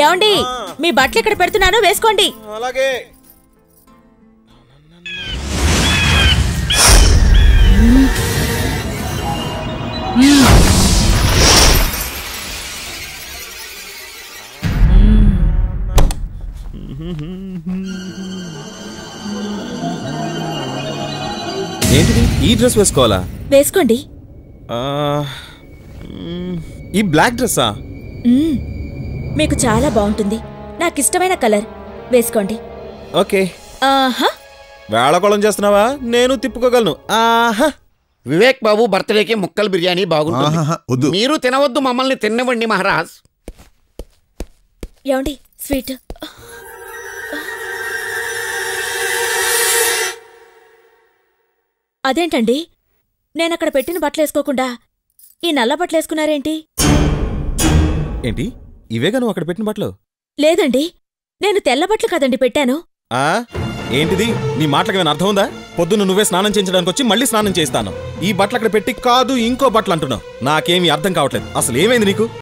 ఏమండి మీ బట్టలు ఇక్కడ పెడుతున్నాను వేసుకోండి. అలాగే. ఏంటిది? ఈ డ్రెస్ వేసుకోవాలా? వేసుకోండి. ఈ బ్లాక్ డ్రెస్సా? మీకు చాలా బాగుంటుంది. నాకిష్టమైన కలర్. వేసుకోండి. ఓకే. ఆహా, వేళకోళం చేస్తున్నావా? నేను తిప్పుకోగలను. ఆహా. వివేక్ బాబు బర్త్డేకి ముక్కల్ బిర్యానీ బాగుంటుంది. మీరు తినవద్దు, మమ్మల్ని తినవండి మహారాజ్. ఏమండి స్వీట్? అదేంటండి నేనక్కడ పెట్టిన బట్టలు వేసుకోకుండా ఈ నల్ల బట్టలు వేసుకున్నారేంటి? ఏంటి ఇవేగా నువ్వు అక్కడ పెట్టిన బట్టలు? లేదండి, నేను తెల్ల బట్టలు కదండి పెట్టాను. ఏంటిది? నీ మాటలకు ఏమైనా అర్థం ఉందా? పొద్దున్న నువ్వే స్నానం చేయించడానికి వచ్చి మళ్ళీ స్నానం చేస్తాను. ఈ బట్టలు అక్కడ పెట్టి కాదు ఇంకో బట్టలు అంటున్నావు. నాకేమీ అర్థం కావట్లేదు. అసలు ఏమైంది నీకు?